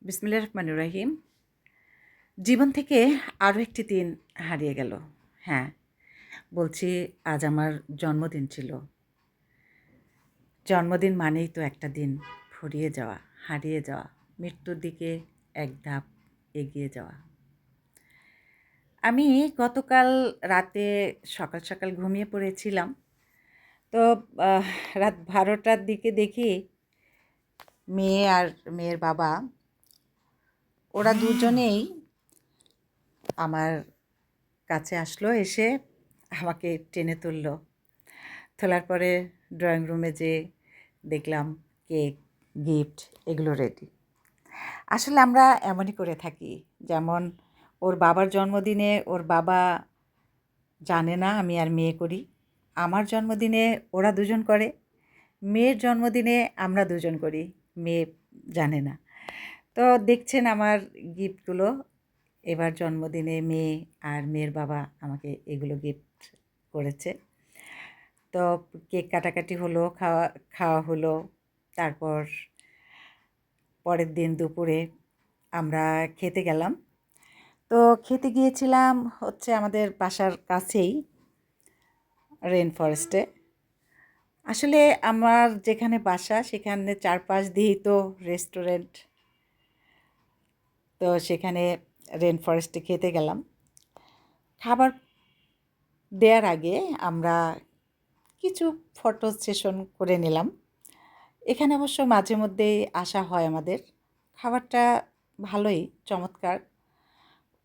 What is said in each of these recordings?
বিসমিল্লাহির রহমানির রহিম। জীবন থেকে আরও একটি দিন হারিয়ে গেল। হ্যাঁ, বলছি আজ আমার জন্মদিন ছিল। জন্মদিন মানেই তো একটা দিন ফুরিয়ে যাওয়া, হারিয়ে যাওয়া, মৃত্যুর দিকে এক ধাপ এগিয়ে যাওয়া। আমি গতকাল রাতে সকাল সকাল ঘুমিয়ে পড়েছিলাম। তো রাত 12টার দিকে দেখি মেয়ে আর মেয়ের বাবা ওরা দুজনেই আমার কাছে আসলো, এসে আমাকে টেনে তুললো। তোলার পরে ড্রয়িং রুমে যেয়ে দেখলাম কেক, গিফট এগুলো রেডি। আসলে আমরা এমনই করে থাকি, যেমন ওর বাবার জন্মদিনে ওর বাবা জানে না আমি আর মেয়ে করি, আমার জন্মদিনে ওরা দুজন করে, মেয়ের জন্মদিনে আমরা দুজন করি, মেয়ে জানে না। তো দেখছেন আমার গিফটগুলো, এবার জন্মদিনে মেয়ে আর মেয়ের বাবা আমাকে এগুলো গিফট করেছে। তো কেক কাটাকাটি হলো, খাওয়া খাওয়া হলো। তারপর পরের দিন দুপুরে আমরা খেতে গেলাম। তো খেতে গিয়েছিলাম হচ্ছে আমাদের বাসার কাছেই, রেন ফরেস্টে। আসলে আমার যেখানে বাসা সেখানে চারপাশ দিয়েই তো রেস্টুরেন্ট। তো সেখানে রেন ফরেস্টে খেতে গেলাম। খাবার দেওয়ার আগে আমরা কিছু ফটো সেশন করে নিলাম। এখানে অবশ্য মাঝে মধ্যেই আসা হয় আমাদের। খাবারটা ভালোই, চমৎকার।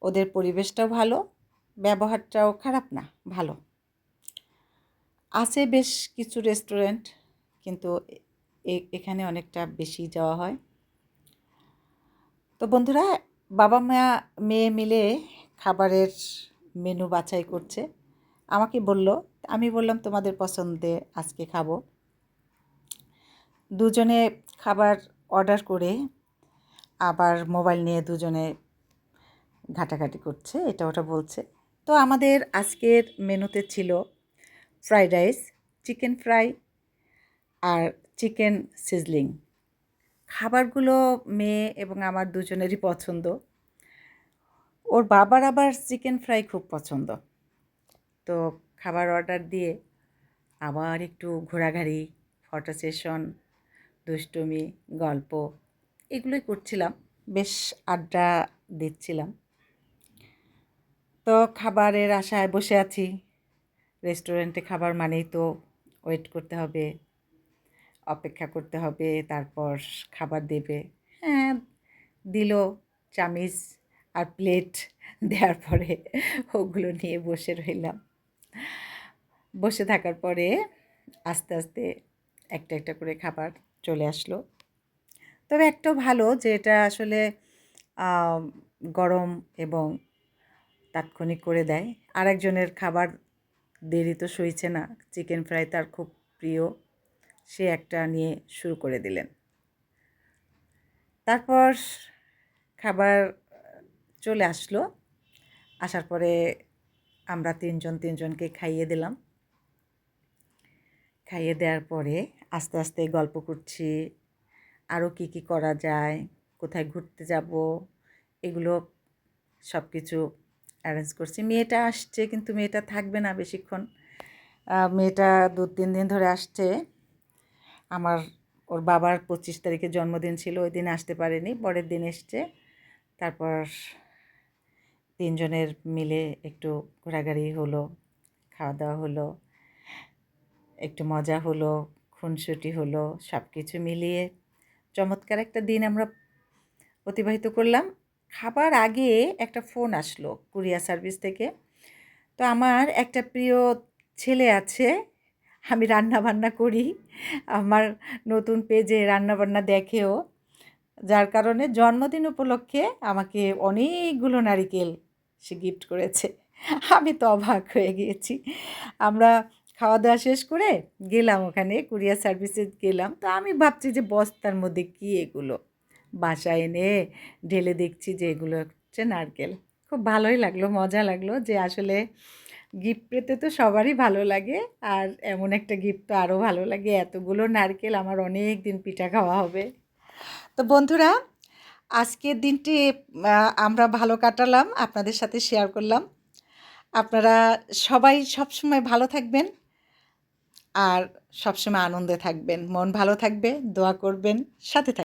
ওদের পরিবেশটাও ভালো, ব্যবহারটাও খারাপ না, ভালো। আছে বেশ কিছু রেস্টুরেন্ট, কিন্তু এখানে অনেকটা বেশি যাওয়া হয়। তো বন্ধুরা, বাবা মা মেয়ে মিলে খাবারের মেনু বাছাই করছে। আমাকে বলল, আমি বললাম তোমাদের পছন্দে আজকে খাবো। দুজনে খাবার অর্ডার করে আবার মোবাইল নিয়ে দুজনে ঘাটাঘাটি করছে, এটা ওটা বলছে। তো আমাদের আজকের মেনুতে ছিল ফ্রাইড রাইস, চিকেন ফ্রাই আর চিকেন সিজলিং। খাবারগুলো মেয়ে এবং আমার দুজনেরই পছন্দ। ওর বাবার আবার চিকেন ফ্রাই খুব পছন্দ। তো খাবার অর্ডার দিয়ে আবার একটু ঘোরাঘুরি, ফটো সেশন, দুষ্টুমি, গল্প এগুলোই করছিলাম, বেশ আড্ডা দিচ্ছিলাম। তো খাবারের আশায় বসে আছি। রেস্টুরেন্টে খাবার মানেই তো ওয়েট করতে হবে, অপেক্ষা করতে হবে, তারপর খাবার দেবে। হ্যাঁ, দিল চামিচ আর প্লেট দেওয়ার পরে ওগুলো নিয়ে বসে রইলাম। বসে থাকার পরে আস্তে আস্তে একটা একটা করে খাবার চলে আসলো। তবে একটাও ভালো যে এটা আসলে গরম এবং তাৎক্ষণিক করে দেয়। আরেকজনের খাবার দেরি তো সইছে না, চিকেন ফ্রাই তার খুব প্রিয়, সে একটা নিয়ে শুরু করে দিলেন। তারপর খাবার চলে আসলো। আসার পরে আমরা তিনজনকে খাইয়ে দিলাম। খাইয়ে দেওয়ার পরে আস্তে আস্তে গল্প করছি, আরও কী কী করা যায়, কোথায় ঘুরতে যাব, এগুলো সব কিছু অ্যারেঞ্জ করছি। মেয়েটা আসছে, কিন্তু মেয়েটা থাকবে না বেশিক্ষণ। মেয়েটা 2-3 দিন ধরে আসছে। ওর বাবার 25 তারিখে জন্মদিন ছিল, ওই দিন আসতে পারেনি, পরের দিন এসছে। তারপর তিনজনের মিলে একটু ঘোরাঘুরি হলো, খাওয়া দাওয়া হলো, একটু মজা হলো, খুনসুটি হলো, সব কিছু মিলিয়ে চমৎকার একটা দিন আমরা অতিবাহিত করলাম। খাবার আগে একটা ফোন আসলো কুরিয়ার সার্ভিস থেকে। তো আমার একটা প্রিয় ছেলে আছে, আমি রান্নাবান্না করি, আমার নতুন পেজে রান্নাবান্না দেখেও, যার কারণে জন্মদিন উপলক্ষে আমাকে অনেকগুলো নারিকেল সে গিফট করেছে। আমি তো অবাক হয়ে গিয়েছি। আমরা খাওয়া দাওয়া শেষ করে গেলাম, ওখানে কুরিয়ার সার্ভিসে গেলাম। তো আমি ভাবছি যে বস্তার মধ্যে কী এগুলো, বাসায় এনে ঢেলে দেখছি যে এগুলো হচ্ছে নারকেল। খুব ভালোই লাগলো, মজা লাগলো যে আসলে গিফট পেতে তো সবারই ভালো লাগে, আর এমন একটা গিফট তো আরও ভালো লাগে। এতগুলো নারকেল, আমার অনেক দিন পিঠা খাওয়া হবে। তো বন্ধুরা, আজকের দিনটি আমরা ভালো কাটালাম, আপনাদের সাথে শেয়ার করলাম। আপনারা সবাই সবসময় ভালো থাকবেন আর সবসময় আনন্দে থাকবেন। মন ভালো থাকবে, দোয়া করবেন, সাথে থাকবেন।